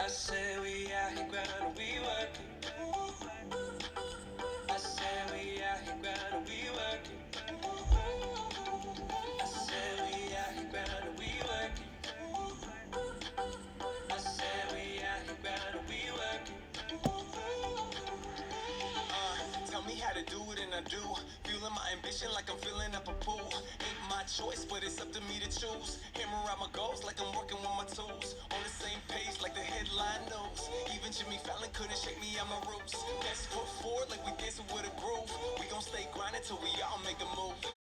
I said we out here grinding, we working. I said we out here grinding, we working. I said we out here grinding, we working. I said we out here grinding, we working. Tell me how to do it and I do. Fueling my ambition like I'm filling up a pool. Ain't my choice, but it's up to me to choose. Hammer out my goals like I'm working with my tools. On the same page like the headline knows. Even Jimmy Fallon couldn't shake me out my roots. Best foot forward like we dancing with a groove. We gon' stay grinding till we all make a move.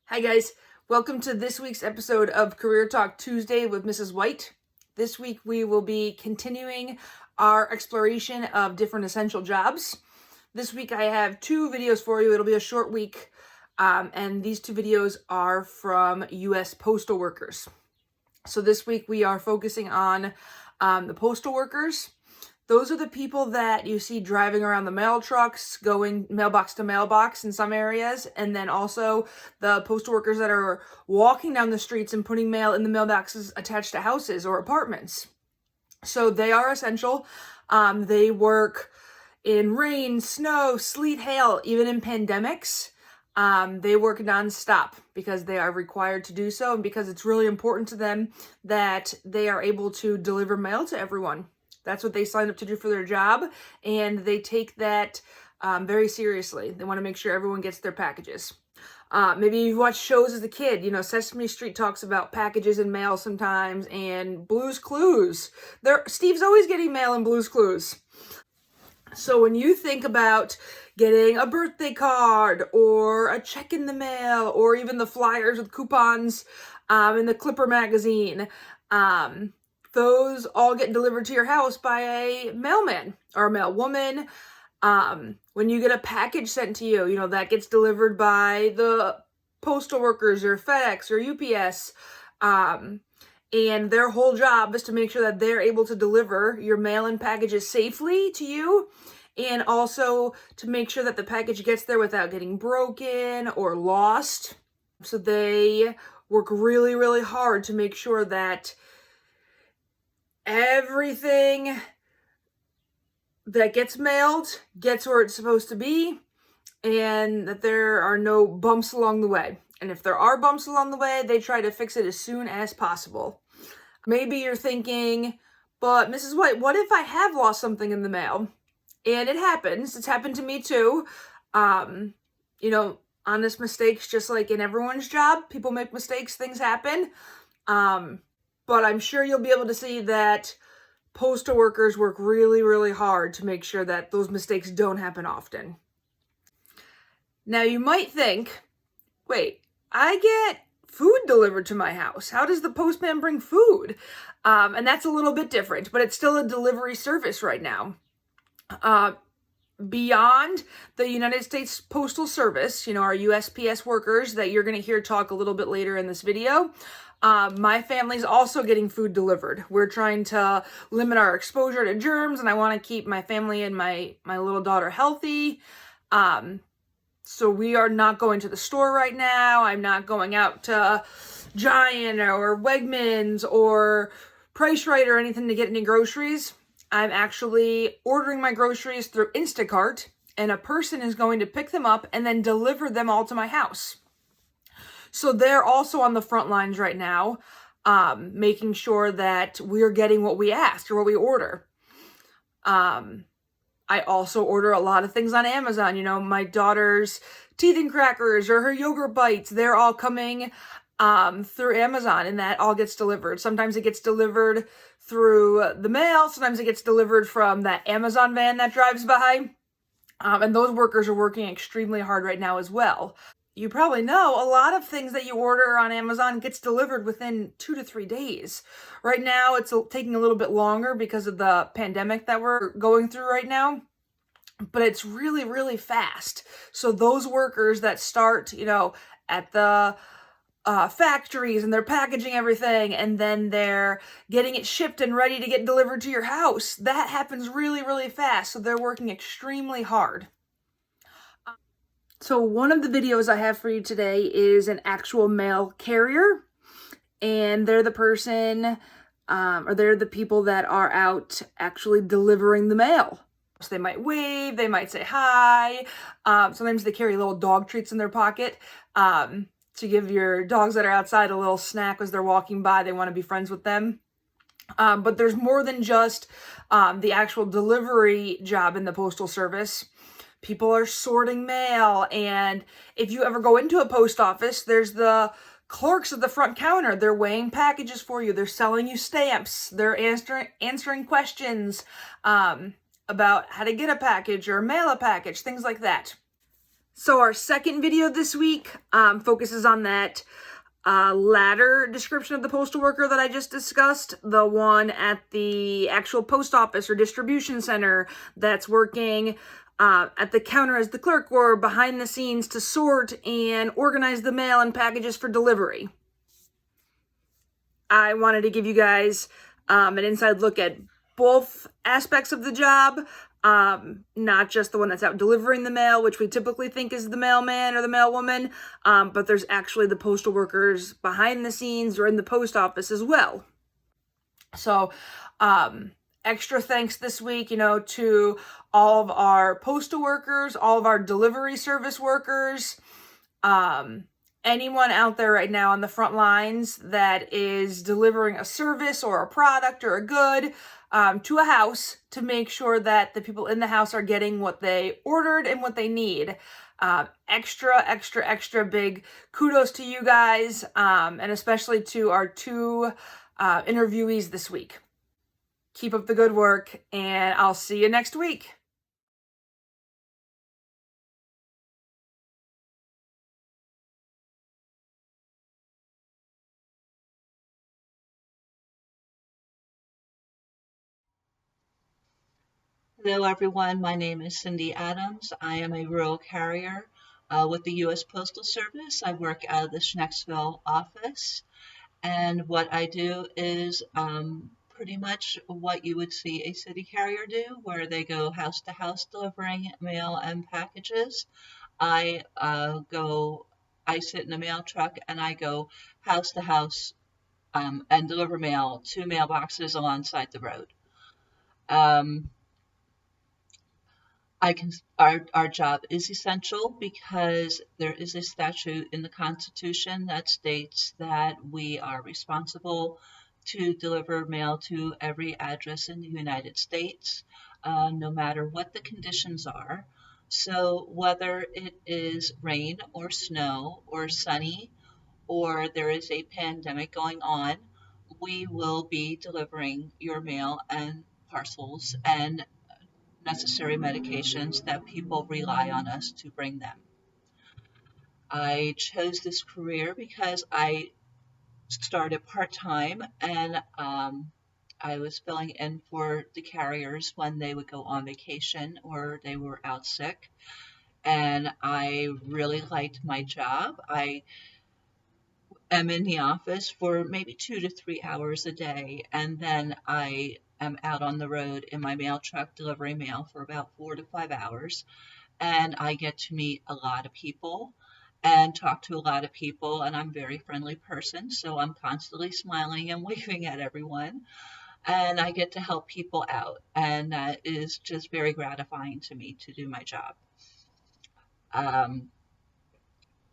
Hi guys, welcome to this week's episode of Career Talk Tuesday with Mrs. Wight. This week we will be continuing our exploration of different essential jobs. This week I have two videos for you. It'll be a short week, and these two videos are from U.S. postal workers. So this week we are focusing on the postal workers. Those are the people that you see driving around the mail trucks, going mailbox to mailbox in some areas, and then also the postal workers that are walking down the streets and putting mail in the mailboxes attached to houses or apartments. So they are essential. They work in rain, snow, sleet, hail, even in pandemics. They work nonstop because they are required to do so, and because it's really important to them that they are able to deliver mail to everyone. That's what they signed up to do for their job, and they take that very seriously. They want to make sure everyone gets their packages. Maybe you've watched shows as a kid. You know, Sesame Street talks about packages and mail sometimes, and Blue's Clues. Steve's always getting mail in Blue's Clues. So when you think about getting a birthday card or a check in the mail or even the flyers with coupons in the Clipper magazine, those all get delivered to your house by a mailman or a mailwoman. When you get a package sent to you, you know, that gets delivered by the postal workers or FedEx or UPS. And their whole job is to make sure that they're able to deliver your mail-in packages safely to you, and also to make sure that the package gets there without getting broken or lost. So they work really, really hard to make sure that everything that gets mailed gets where it's supposed to be, and that there are no bumps along the way. And if there are bumps along the way, they try to fix it as soon as possible. Maybe you're thinking, but Mrs. Wight, what if I have lost something in the mail? And it happens. It's happened to me too. You know, honest mistakes, just like in everyone's job. People make mistakes, things happen. But I'm sure you'll be able to see that postal workers work really, really hard to make sure that those mistakes don't happen often. Now you might think, wait, I get food delivered to my house. How does the postman bring food? And that's a little bit different, but it's still a delivery service right now. Beyond the United States Postal Service, you know, our USPS workers that you're going to hear talk a little bit later in this video, my family's also getting food delivered. We're trying to limit our exposure to germs, and I want to keep my family and my little daughter healthy. So we are not going to the store right now. I'm not going out to Giant or Wegmans or Price Right or anything to get any groceries. I'm actually ordering my groceries through Instacart, and a person is going to pick them up and then deliver them all to my house. So they're also on the front lines right now, making sure that we're getting what we asked or what we order. I also order a lot of things on Amazon. You know, my daughter's teeth and crackers or her yogurt bites, they're all coming through Amazon, and that all gets delivered. Sometimes it gets delivered through the mail. Sometimes it gets delivered from that Amazon van that drives by. And those workers are working extremely hard right now as well. You probably know a lot of things that you order on Amazon gets delivered within 2 to 3 days. Right now, it's taking a little bit longer because of the pandemic that we're going through right now. But it's really, really fast. So those workers that start, you know, at the factories and they're packaging everything and then they're getting it shipped and ready to get delivered to your house, that happens really, really fast. So they're working extremely hard. So one of the videos I have for you today is an actual mail carrier, and they're the person or they're the people that are out actually delivering the mail. So they might wave, they might say hi. Sometimes they carry little dog treats in their pocket to give your dogs that are outside a little snack as they're walking by. They want to be friends with them. But there's more than just the actual delivery job in the Postal Service. People are sorting mail, and if you ever go into a post office, there's the clerks at the front counter. They're weighing packages for you. They're selling you stamps. They're answering questions about how to get a package or mail a package, things like that. So our second video this week focuses on that latter description of the postal worker that I just discussed, the one at the actual post office or distribution center that's working at the counter as the clerk or behind the scenes to sort and organize the mail and packages for delivery. I wanted to give you guys an inside look at both aspects of the job, not just the one that's out delivering the mail, which we typically think is the mailman or the mailwoman, but there's actually the postal workers behind the scenes or in the post office as well. So, extra thanks this week, to all of our postal workers, all of our delivery service workers, anyone out there right now on the front lines that is delivering a service or a product or a good to a house to make sure that the people in the house are getting what they ordered and what they need. Extra big kudos to you guys, and especially to our two interviewees this week. Keep up the good work, and I'll see you next week. Hello, everyone. My name is Cindy Adams. I am a rural carrier with the U.S. Postal Service. I work out of the Schnecksville office, and what I do is pretty much what you would see a city carrier do, where they go house to house delivering mail and packages. I I sit in a mail truck and I go house to house and deliver mail to mailboxes alongside the road. Um, our job is essential because there is a statute in the Constitution that states that we are responsible to deliver mail to every address in the United States, no matter what the conditions are. So whether it is rain or snow or sunny or there is a pandemic going on, we will be delivering your mail and parcels and necessary medications that people rely on us to bring them. I chose this career because I started part time and I was filling in for the carriers when they would go on vacation or they were out sick. And I really liked my job. I am in the office for maybe 2 to 3 hours a day, and then I am out on the road in my mail truck delivering mail for about 4 to 5 hours. And I get to meet a lot of people and talk to a lot of people. And I'm a very friendly person, so I'm constantly smiling and waving at everyone. And I get to help people out, and that is just very gratifying to me to do my job. Um,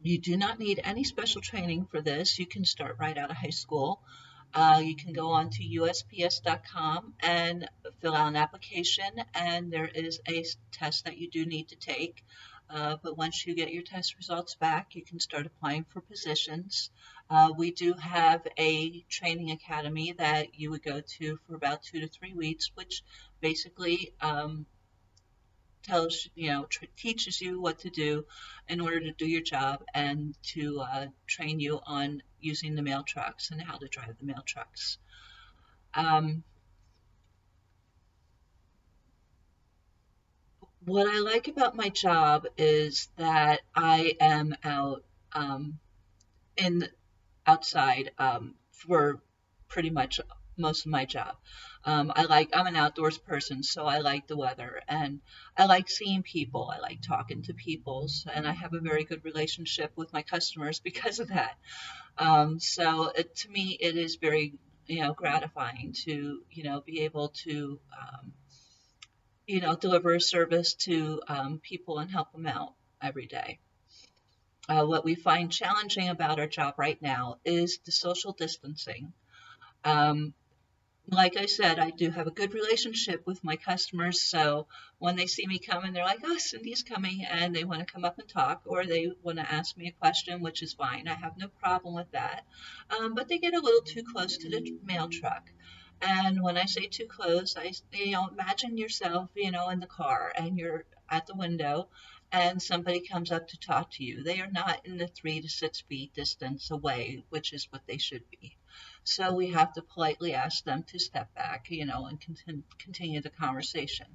you do not need any special training for this. You can start right out of high school. You can go on to USPS.com and fill out an application, and there is a test that you do need to take. But once you get your test results back, you can start applying for positions. We do have a training academy that you would go to for about 2 to 3 weeks, which basically teaches you what to do in order to do your job and to train you on using the mail trucks and how to drive the mail trucks. What I like about my job is that I am out in outside for pretty much most of my job. I'm an outdoors person, so I like the weather and I like seeing people. I like talking to people, and I have a very good relationship with my customers because of that. To me, it is very gratifying to, be able to, deliver a service to people and help them out every day. What we find challenging about our job right now is the social distancing. Um, like I said, I do have a good relationship with my customers. So when they see me coming, they're like, "Oh, Cindy's coming," and they want to come up and talk, or they want to ask me a question, which is fine. I have no problem with that. But they get a little too close to the mail truck. And when I say too close, imagine yourself, in the car and you're at the window and somebody comes up to talk to you. They are not in the 3 to 6 feet distance away, which is what they should be. So we have to politely ask them to step back, and continue the conversation.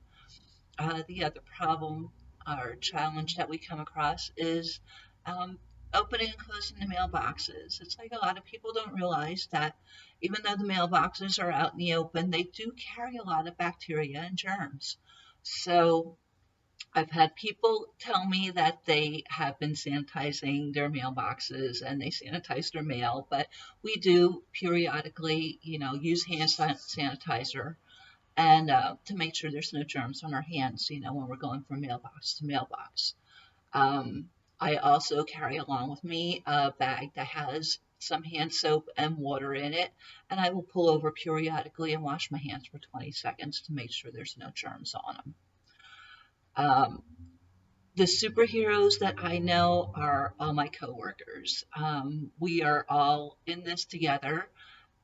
The other problem or challenge that we come across is um, opening and closing the mailboxes. It's like a lot of people don't realize that even though the mailboxes are out in the open, they do carry a lot of bacteria and germs. So I've had people tell me that they have been sanitizing their mailboxes and they sanitize their mail, but we do periodically, use hand sanitizer and to make sure there's no germs on our hands, when we're going from mailbox to mailbox. I also carry along with me a bag that has some hand soap and water in it, and I will pull over periodically and wash my hands for 20 seconds to make sure there's no germs on them. The superheroes that I know are all my coworkers. We are all in this together,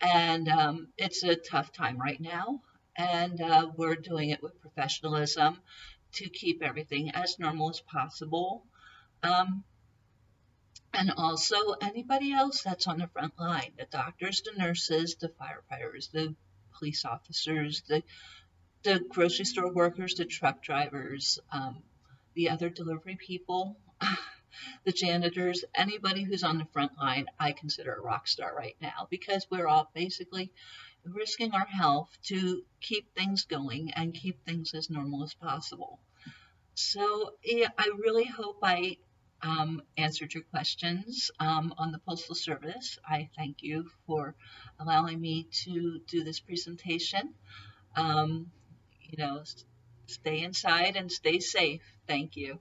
and it's a tough time right now. And we're doing it with professionalism to keep everything as normal as possible. Um, and also anybody else that's on the front line, the doctors, the nurses, the firefighters, the police officers, the grocery store workers, the truck drivers, the other delivery people, the janitors, anybody who's on the front line, I consider a rock star right now because we're all basically risking our health to keep things going and keep things as normal as possible. So yeah, I really hope I answered your questions on the Postal Service. I thank you for allowing me to do this presentation. Um, you know, stay inside and stay safe. Thank you.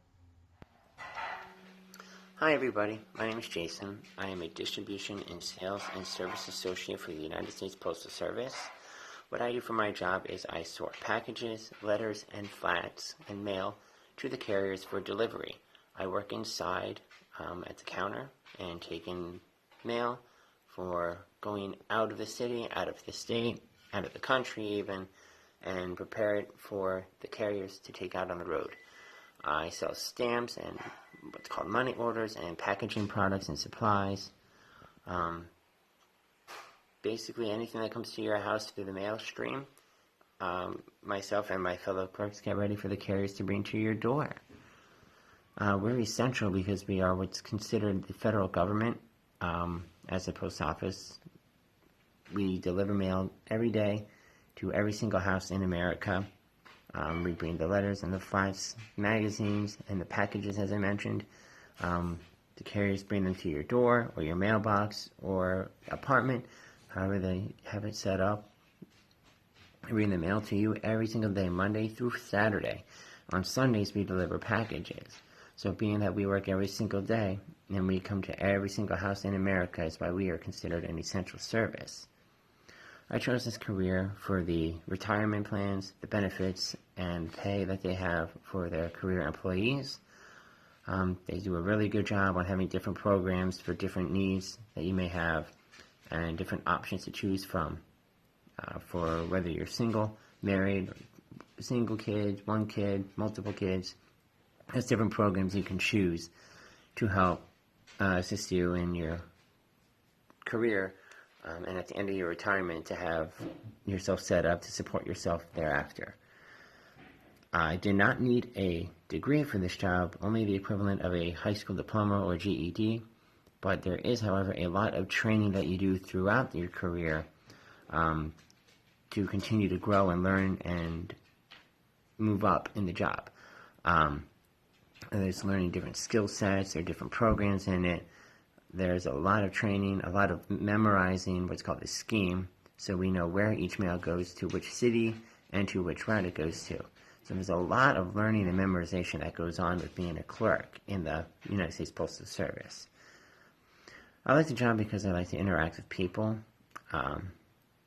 Hi everybody, my name is Jason. I am a Distribution and Sales and Service Associate for the United States Postal Service. What I do for my job is I sort packages, letters, and flats and mail to the carriers for delivery. I work inside at the counter and take in mail for going out of the city, out of the state, out of the country even, and prepare it for the carriers to take out on the road. I sell stamps and what's called money orders and packaging products and supplies. Basically anything that comes to your house through the mail stream, myself and my fellow clerks get ready for the carriers to bring to your door. We're essential because we are what's considered the federal government as a post office. We deliver mail every day to every single house in America. We bring the letters and the flats, magazines, and the packages, as I mentioned. The carriers bring them to your door or your mailbox or apartment, however they have it set up. We bring the mail to you every single day, Monday through Saturday. On Sundays, we deliver packages. So being that we work every single day and we come to every single house in America is why we are considered an essential service. I chose this career for the retirement plans, the benefits, and pay that they have for their career employees. They do a really good job on having different programs for different needs that you may have and different options to choose from for whether you're single, married, single kids, one kid, multiple kids. There's different programs you can choose to help assist you in your career and at the end of your retirement to have yourself set up to support yourself thereafter. I did not need a degree for this job, only the equivalent of a high school diploma or GED, but there is, however, a lot of training that you do throughout your career to continue to grow and learn and move up in the job. There's learning different skill sets, there are different programs in it. There's a lot of training, a lot of memorizing what's called a scheme, so we know where each mail goes to, which city, and to which route it goes to. So there's a lot of learning and memorization that goes on with being a clerk in the United States Postal Service. I like the job because I like to interact with people,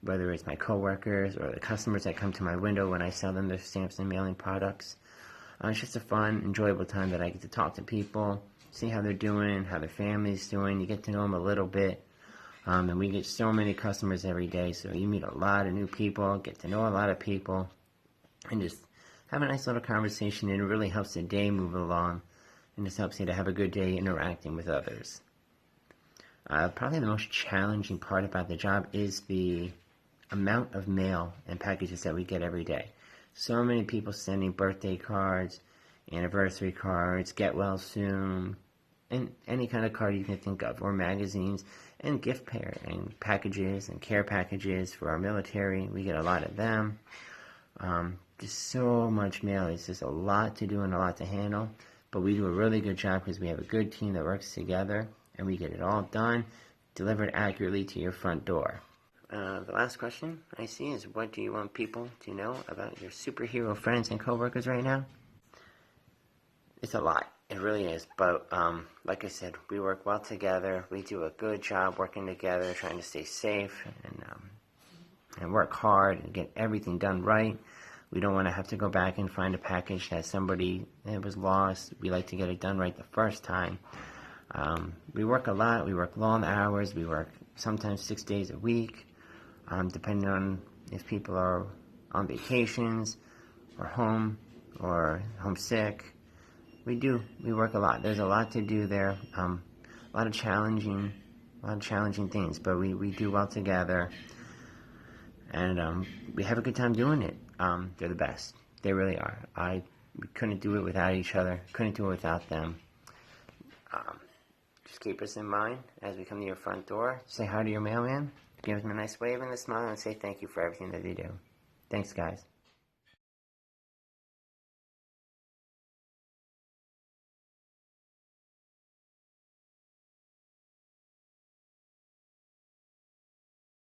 whether it's my coworkers or the customers that come to my window when I sell them their stamps and mailing products. It's just a fun, enjoyable time that I get to talk to people, see how they're doing, how their family's doing. You get to know them a little bit. And we get so many customers every day, so you meet a lot of new people, get to know a lot of people, and just have a nice little conversation, and it really helps the day move along, and just helps you to have a good day interacting with others. Probably the most challenging part about the job is the amount of mail and packages that we get every day. So many people sending birthday cards, anniversary cards, get well soon, and any kind of card you can think of, or magazines, and gift pair, and packages, and care packages for our military. We get a lot of them. Just so much mail. It's just a lot to do and a lot to handle, but we do a really good job because we have a good team that works together, and we get it all done, delivered accurately to your front door. The last question I see is, what do you want people to know about your superhero friends and coworkers right now? It's a lot. It really is. But like I said, we work well together. We do a good job working together, trying to stay safe and work hard and get everything done right. We don't want to have to go back and find a package that was lost. We like to get it done right the first time. We work a lot. We work long hours. We work sometimes 6 days a week, depending on if people are on vacations or homesick. We work a lot. There's a lot to do there. A lot of challenging things, but we do well together, and we have a good time doing it. They're the best. They really are. We couldn't do it without each other. Couldn't do it without them. Just keep us in mind as we come to your front door. Say hi to your mailman. Give him a nice wave and a smile, and say thank you for everything that they do. Thanks, guys.